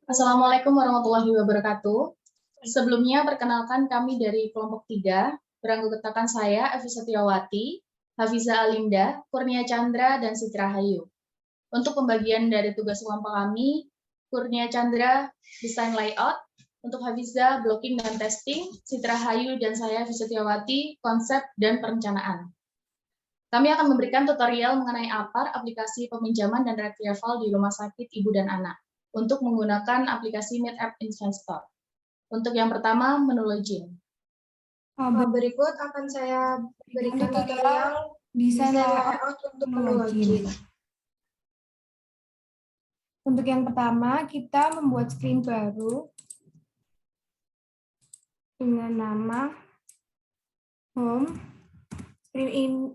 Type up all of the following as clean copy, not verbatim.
Assalamualaikum warahmatullahi wabarakatuh. Sebelumnya, perkenalkan kami dari kelompok 3, beranggotakan saya, Evi Setiawati, Hafiza Alinda, Kurnia Chandra, dan Siti Rahayu. Untuk pembagian dari tugas kelompok kami, Kurnia Chandra, desain layout, untuk Hafiza, blocking dan testing, Siti Rahayu dan saya, Evi Setiawati, konsep dan perencanaan. Kami akan memberikan tutorial mengenai APAR, aplikasi peminjaman dan retrieval di rumah sakit ibu dan anak, untuk menggunakan aplikasi Meet App Investor. Untuk yang pertama, menu login. Berikut akan saya berikan tutorial desain layout untuk menu login. Untuk yang pertama, kita membuat screen baru dengan nama home. Screen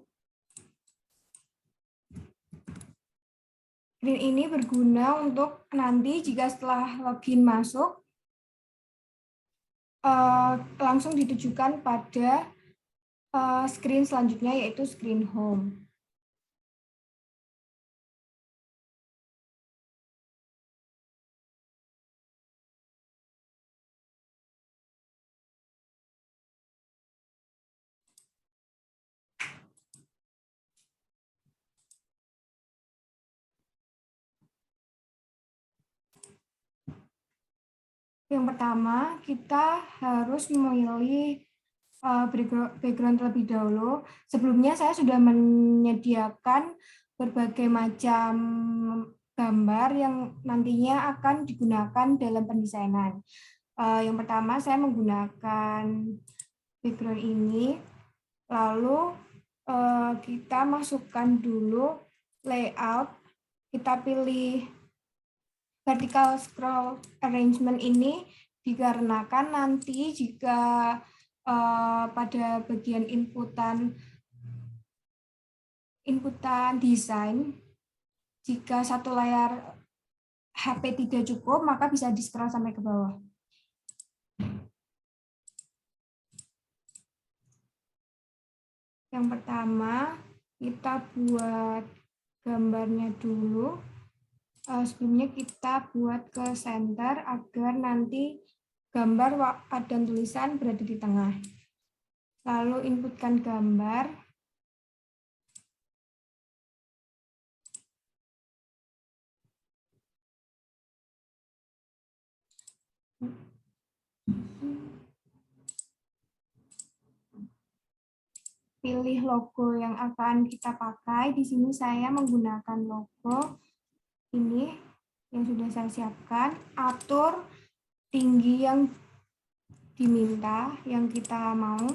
ini berguna untuk nanti jika setelah login masuk, langsung ditujukan pada screen selanjutnya, yaitu screen home. Yang pertama, kita harus memilih background terlebih dahulu. Sebelumnya saya sudah menyediakan berbagai macam gambar yang nantinya akan digunakan dalam pendesainan. Yang pertama, saya menggunakan background ini, lalu kita masukkan dulu layout, kita pilih vertical scroll arrangement ini dikarenakan nanti jika pada bagian inputan desain, jika satu layar HP tidak cukup, maka bisa di-scroll sampai ke bawah. Yang pertama, kita buat gambarnya dulu. Sebelumnya kita buat ke center agar nanti gambar dan tulisan berada di tengah. Lalu inputkan gambar. Pilih logo yang akan kita pakai. Di sini saya menggunakan logo ini yang sudah saya siapkan. Atur tinggi yang diminta, yang kita mau.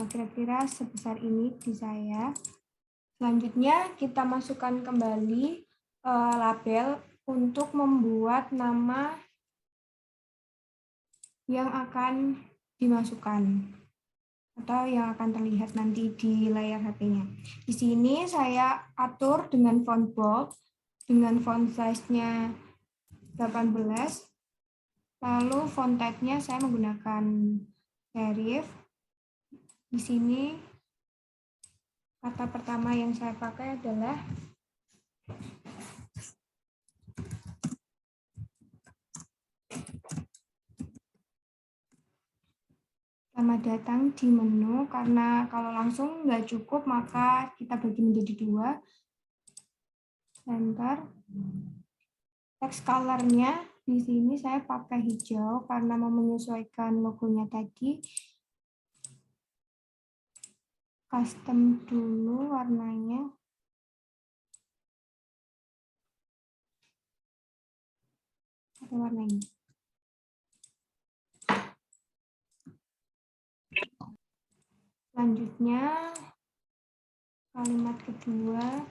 Kira-kira sebesar ini di saya. Selanjutnya kita masukkan kembali label untuk membuat nama yang akan dimasukkan atau yang akan terlihat nanti di layar HP-nya. Di sini saya atur dengan font bold, dengan font size-nya 18, lalu font type-nya saya menggunakan serif. Di sini kata pertama yang saya pakai adalah selamat datang di menu, karena kalau langsung nggak cukup maka kita bagi menjadi 2. Enter. Text color-nya di sini saya pakai hijau karena mau menyesuaikan logonya tadi. Custom dulu warnanya. Pakai warna ini. Selanjutnya, kalimat kedua.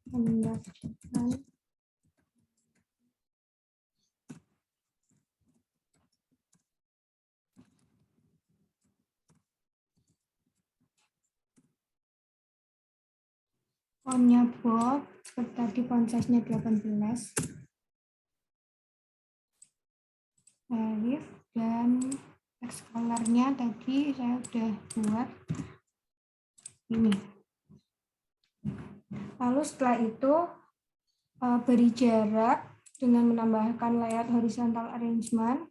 Mendaftarkan. Fontnya bold, seperti tadi font size-nya 18. Serif dan text color-nya tadi saya sudah buat ini. Lalu setelah itu beri jarak dengan menambahkan layout horizontal arrangement.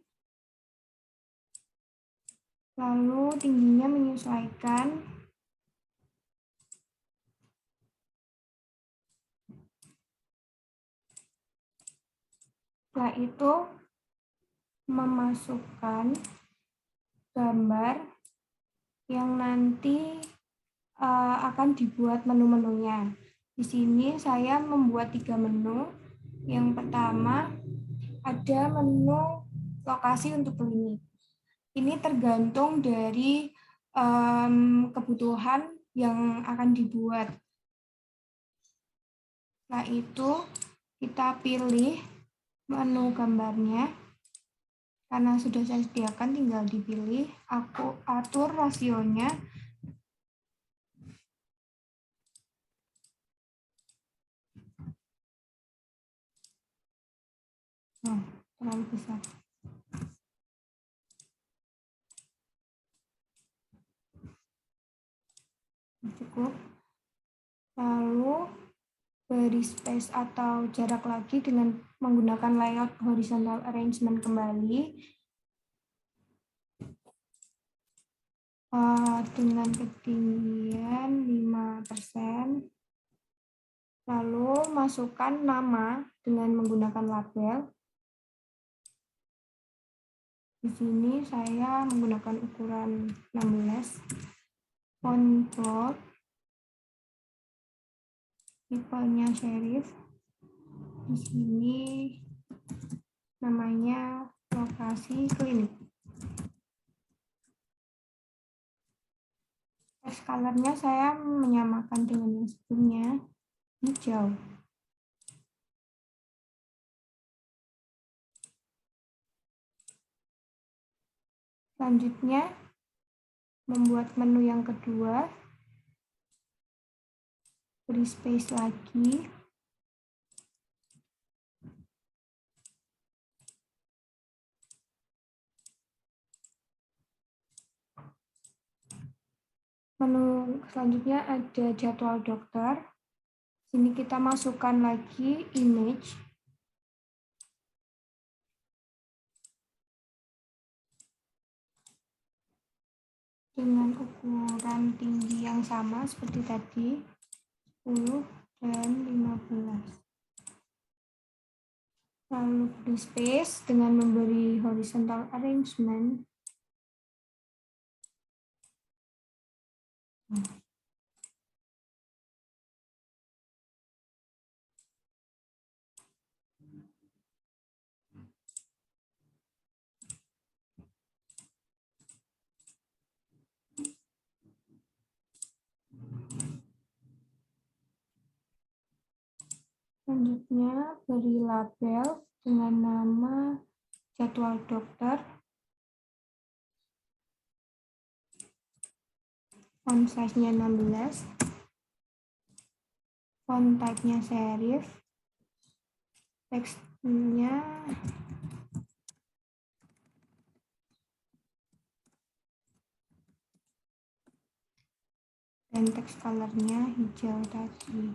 Lalu tingginya menyesuaikan. Setelah itu memasukkan gambar yang nanti akan dibuat menu-menunya. Di sini saya membuat 3 menu. Yang pertama ada menu lokasi untuk klinik. Ini tergantung dari kebutuhan yang akan dibuat. Setelah itu kita pilih menu gambarnya. Karena sudah saya sediakan, tinggal dipilih. Aku atur rasionya. Terlalu besar. Cukup. Lalu beri space atau jarak lagi dengan menggunakan layout horizontal arrangement kembali. Dengan ketinggian 5%. Lalu masukkan nama dengan menggunakan label. Di sini saya menggunakan ukuran 16. Font bold. Tipenya serif. Di sini namanya lokasi klinik. Text color-nya saya menyamakan dengan yang sebelumnya, hijau. Selanjutnya, membuat menu yang kedua, beri space lagi. Menu selanjutnya ada jadwal dokter. Sini kita masukkan lagi image. Dengan ukuran tinggi yang sama seperti tadi, 10 dan 15. Lalu beri space dengan memberi horizontal arrangement. Selanjutnya beri label dengan nama jadwal dokter. Font size-nya 16. Font type-nya serif. Teksnya dan teks color-nya hijau tadi.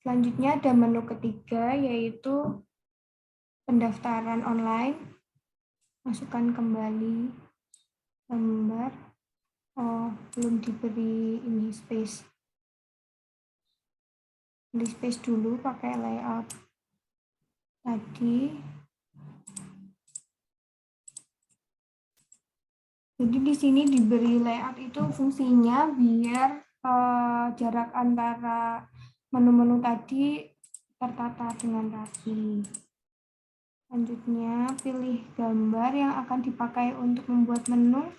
Selanjutnya ada menu ketiga, yaitu pendaftaran online. Masukkan kembali gambar. Belum diberi ini space. Beri space dulu pakai layout tadi. Jadi di sini diberi layout itu fungsinya biar jarak antara menu-menu tadi tertata dengan rapi. Selanjutnya, pilih gambar yang akan dipakai untuk membuat menu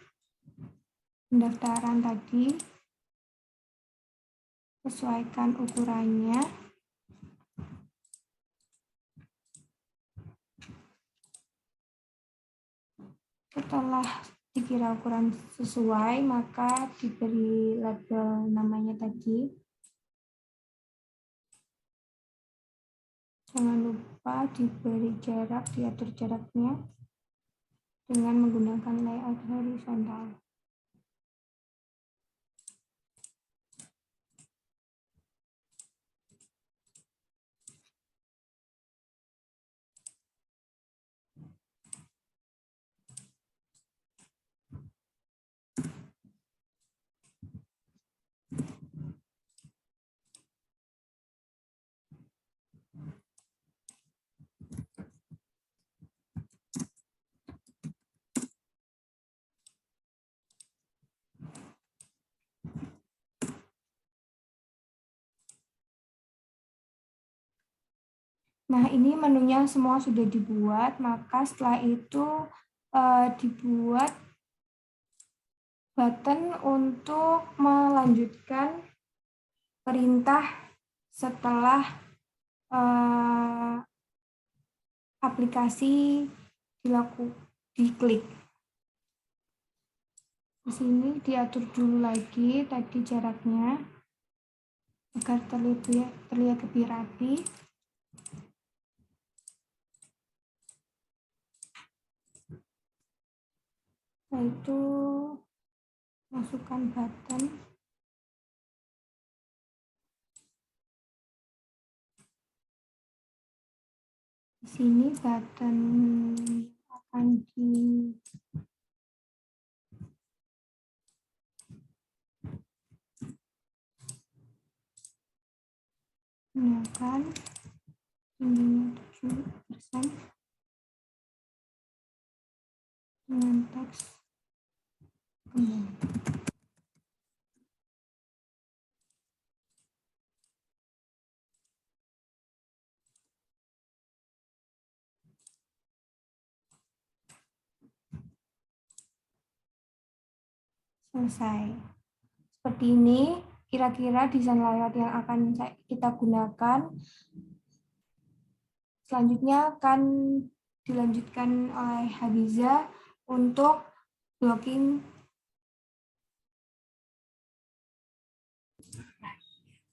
pendaftaran tadi. Sesuaikan ukurannya. Setelah dikira ukuran sesuai, maka diberi label namanya tadi. Jangan lupa diberi jarak, diatur jaraknya dengan menggunakan layout horizontal. Nah, ini menunya semua sudah dibuat, maka setelah itu dibuat button untuk melanjutkan perintah setelah aplikasi diklik. Di sini diatur dulu lagi tadi jaraknya agar terlihat lebih rapi. Setelah itu masukkan button. Di sini button akan digunakan tingginya 70% dengan teks kembali. Selesai. Seperti ini kira-kira desain layout yang akan kita gunakan. Selanjutnya akan dilanjutkan oleh Habiza untuk blocking.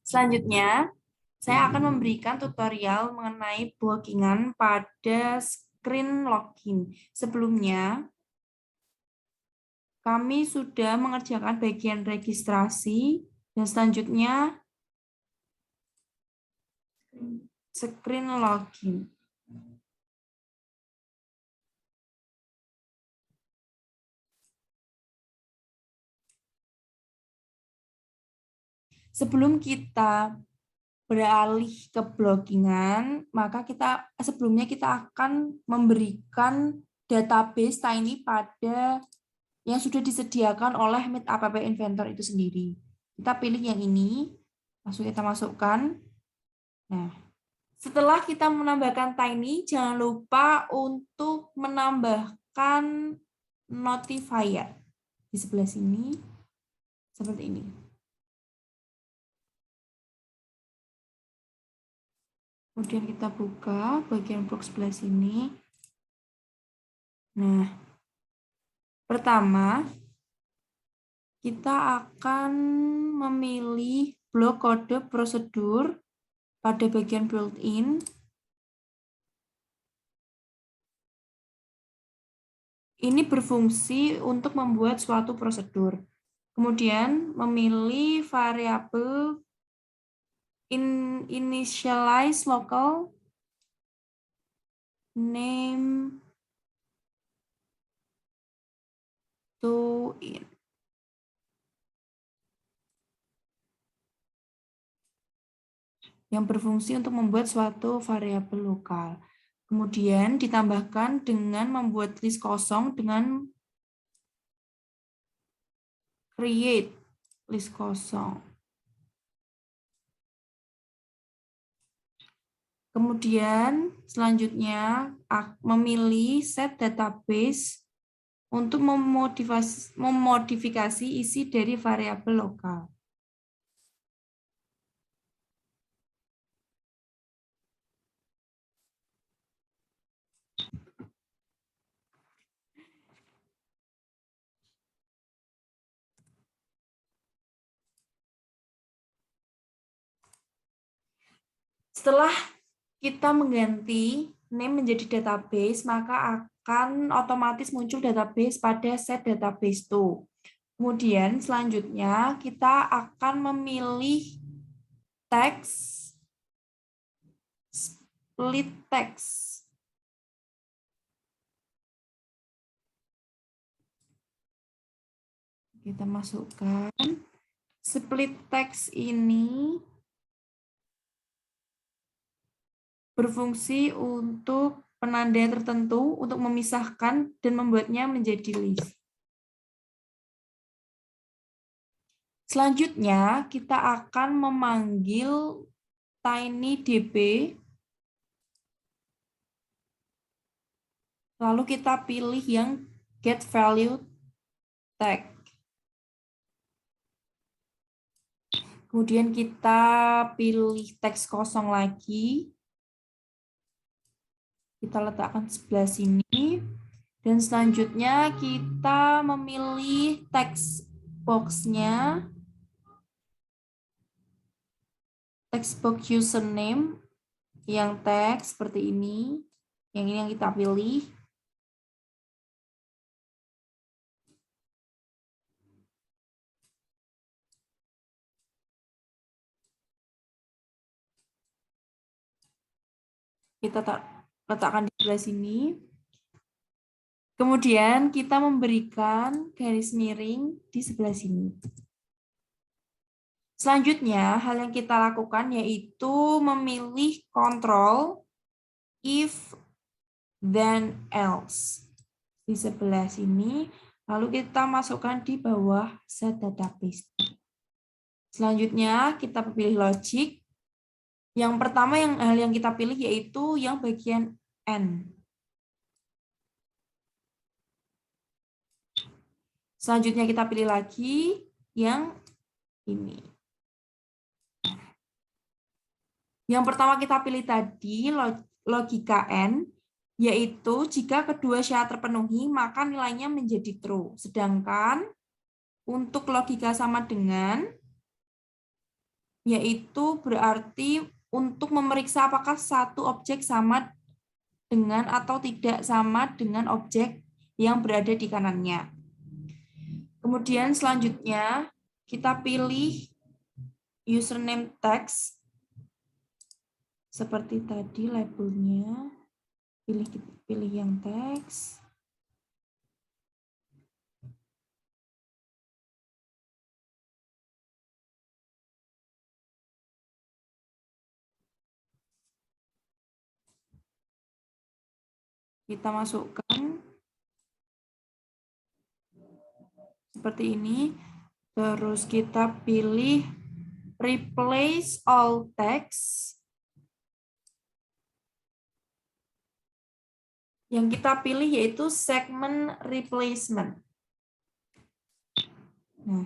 Selanjutnya, saya akan memberikan tutorial mengenai blockingan pada screen login. Sebelumnya, kami sudah mengerjakan bagian registrasi, dan selanjutnya screen login. Sebelum kita beralih ke blockingan, maka sebelumnya kita akan memberikan database Tiny pada yang sudah disediakan oleh Meet App Inventor itu sendiri. Kita pilih yang ini, langsung kita masukkan. Nah, setelah kita menambahkan Tiny, jangan lupa untuk menambahkan notifier di sebelah sini, seperti ini. Kemudian kita buka bagian blok sebelah sini. Nah, pertama, kita akan memilih blok kode prosedur pada bagian built-in. Ini berfungsi untuk membuat suatu prosedur. Kemudian memilih variabel initialize local name to in. Yang berfungsi untuk membuat suatu variabel lokal. Kemudian ditambahkan dengan membuat list kosong dengan create list kosong. Kemudian selanjutnya memilih set database untuk memodifikasi isi dari variabel lokal. Setelah kita mengganti name menjadi database, maka akan otomatis muncul database pada set database itu. Kemudian selanjutnya kita akan memilih teks, split text. Kita masukkan split text ini berfungsi untuk penandaan tertentu untuk memisahkan dan membuatnya menjadi list. Selanjutnya, kita akan memanggil tinydb Lalu kita pilih yang get value tag. Kemudian kita pilih teks kosong lagi. Kita letakkan sebelah sini. Dan selanjutnya kita memilih text box-nya. Text box username yang teks seperti ini. Yang ini yang kita pilih. Kita letakkan di sebelah sini. Kemudian kita memberikan garis miring di sebelah sini. Selanjutnya, hal yang kita lakukan yaitu memilih control if then else di sebelah sini, lalu kita masukkan di bawah set database. Selanjutnya, kita pilih logic. Yang pertama hal yang kita pilih yaitu yang bagian N. Selanjutnya kita pilih lagi yang ini. Yang pertama kita pilih tadi logika N, yaitu jika kedua syarat terpenuhi maka nilainya menjadi true. Sedangkan untuk logika sama dengan, yaitu berarti untuk memeriksa apakah satu objek sama dengan atau tidak sama dengan objek yang berada di kanannya. Kemudian selanjutnya kita pilih username text. Seperti tadi labelnya, pilih yang teks. Kita masukkan seperti ini. Terus kita pilih replace all text. Yang kita pilih yaitu segment replacement. Nah,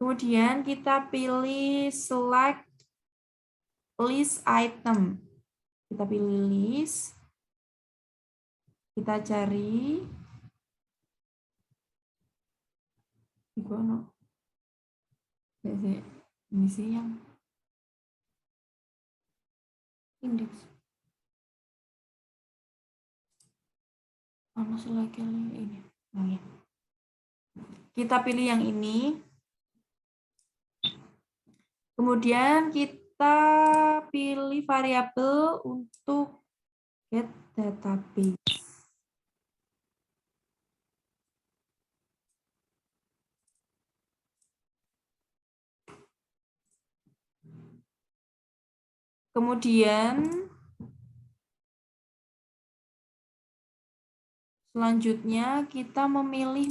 kemudian kita pilih select list item. Kita pilih list. Kita cari. Ini sih yang indeks. Mana selagi ini? Nah, ya. Kita pilih yang ini. Kemudian kita pilih variabel untuk get database. Kemudian selanjutnya kita memilih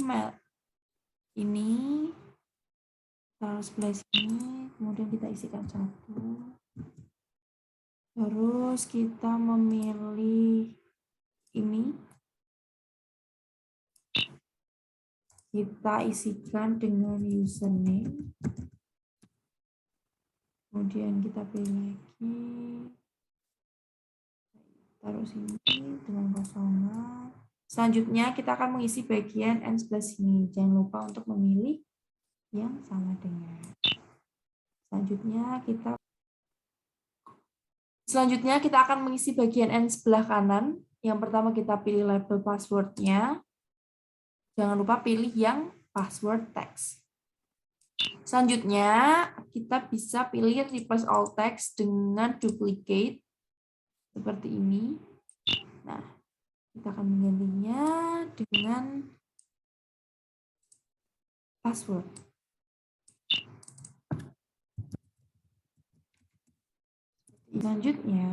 ini, taruh sebelah sini, kemudian kita isikan satu. Terus kita memilih ini, kita isikan dengan username. Kemudian kita pilih lagi, taruh sini dengan kosongan. Selanjutnya kita akan mengisi bagian N sebelah sini. Jangan lupa untuk memilih yang sama dengan. Selanjutnya kita akan mengisi bagian N sebelah kanan. Yang pertama kita pilih label password-nya. Jangan lupa pilih yang password text. Selanjutnya kita bisa pilih replace all text dengan duplicate seperti ini. Nah, kita akan menggantinya dengan password. Selanjutnya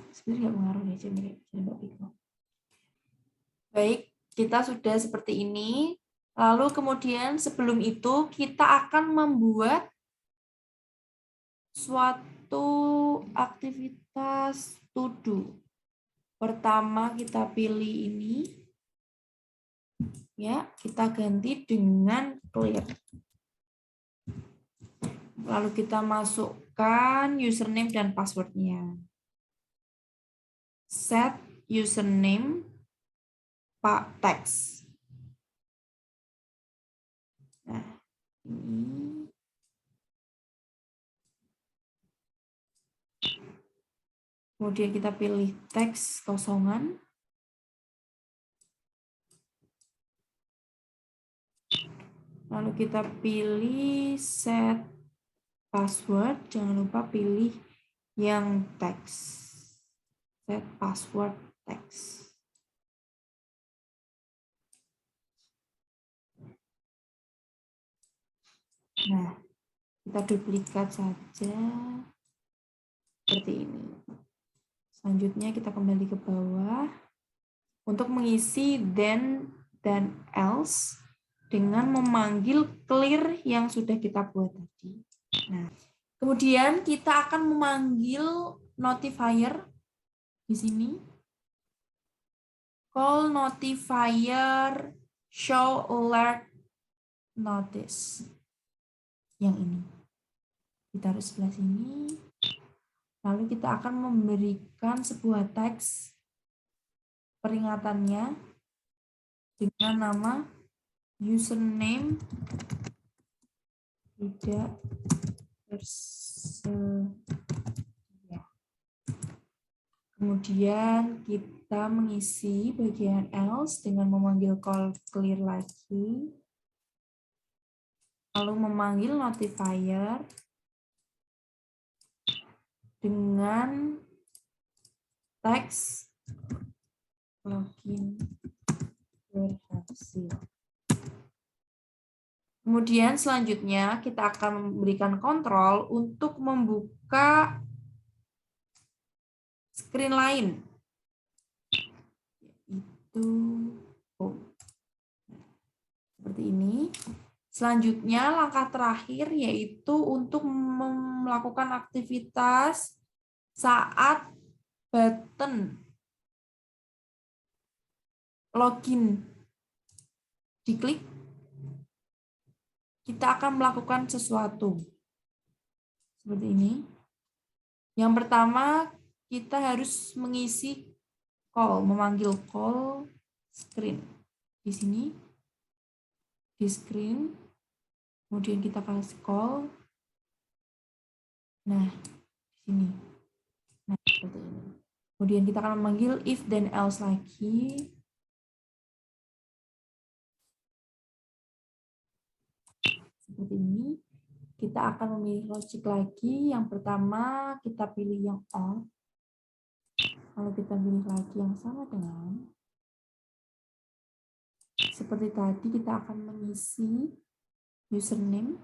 sebenarnya nggak mengaruh ya, coba bingung. Baik, kita sudah seperti ini. Lalu kemudian sebelum itu kita akan membuat suatu untuk aktivitas to do. Pertama kita pilih ini. Ya, kita ganti dengan clear. Lalu kita masukkan username dan passwordnya. Set username Pak teks. Nah, ini. Kemudian kita pilih teks kosongan. Lalu kita pilih set password, jangan lupa pilih yang teks. Set password teks. Nah, kita duplikat saja seperti ini. Selanjutnya kita kembali ke bawah untuk mengisi then dan else dengan memanggil clear yang sudah kita buat tadi. Nah, kemudian kita akan memanggil notifier di sini. Call notifier show alert notice. Yang ini. Kita taruh sebelah sini. Lalu kita akan memberikan sebuah teks peringatannya dengan nama username tidak tersedia. Kemudian kita mengisi bagian else dengan memanggil call clear lagi. Lalu memanggil notifier dengan teks login berhasil. Kemudian selanjutnya kita akan memberikan kontrol untuk membuka screen lain. Yaitu home. Seperti ini. Selanjutnya langkah terakhir yaitu untuk melakukan aktivitas saat button login diklik, kita akan melakukan sesuatu. Seperti ini. Yang pertama, kita harus mengisi call, memanggil call screen. Di sini, di screen, kemudian kita kasih call. Nah, di sini. Nah, seperti ini. Kemudian kita akan memanggil if then else lagi. Seperti ini. Kita akan memilih logic lagi. Yang pertama, kita pilih yang on. Lalu kita pilih lagi yang sama dengan. Seperti tadi, kita akan mengisi username.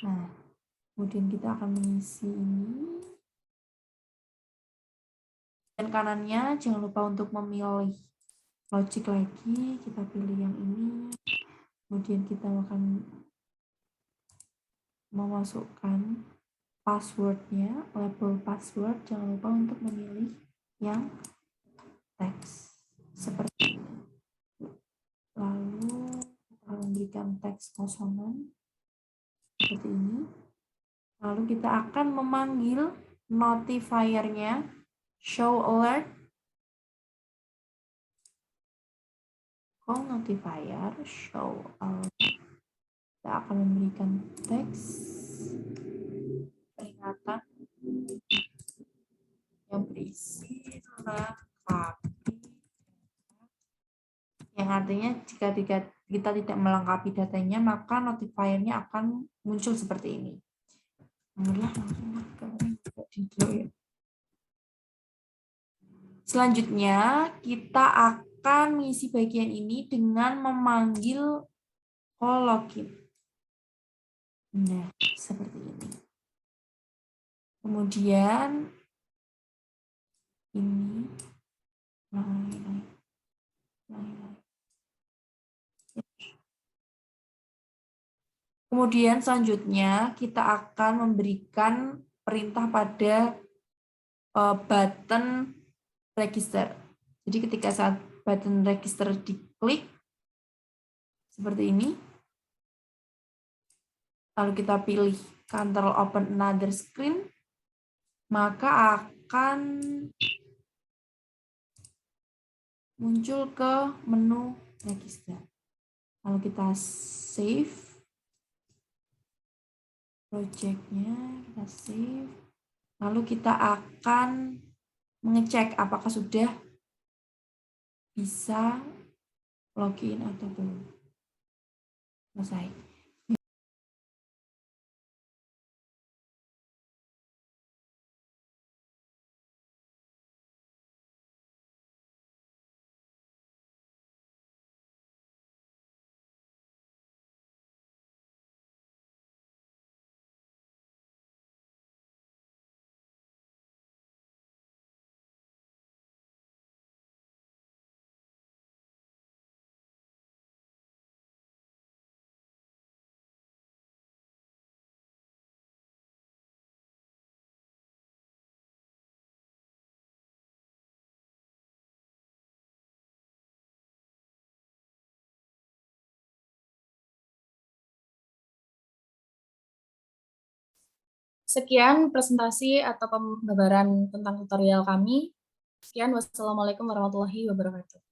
Nah, kemudian kita akan mengisi ini. Dan kanannya jangan lupa untuk memilih logic lagi. Kita pilih yang ini. Kemudian kita akan memasukkan passwordnya, label password. Jangan lupa untuk memilih yang teks seperti ini. Lalu kita akan memberikan teks kosongan seperti ini. Lalu kita akan memanggil notifiernya show alert. Call notifier show alert. Kita akan memberikan teks peringatan yang berisi lengkapi, yang artinya jika kita tidak melengkapi datanya maka notifiernya akan muncul seperti ini. Selanjutnya kita akan mengisi bagian ini dengan memanggil call login. Nah, seperti ini. Kemudian ini Kemudian selanjutnya kita akan memberikan perintah pada button register. Jadi ketika saat button register diklik seperti ini, lalu kita pilih Ctrl Open Another Screen, maka akan muncul ke menu register. Lalu kita save project-nya, kita save. Lalu kita akan mengecek apakah sudah bisa login atau belum. Selesai. Sekian presentasi atau pembabaran tentang tutorial kami. Sekian, wassalamualaikum warahmatullahi wabarakatuh.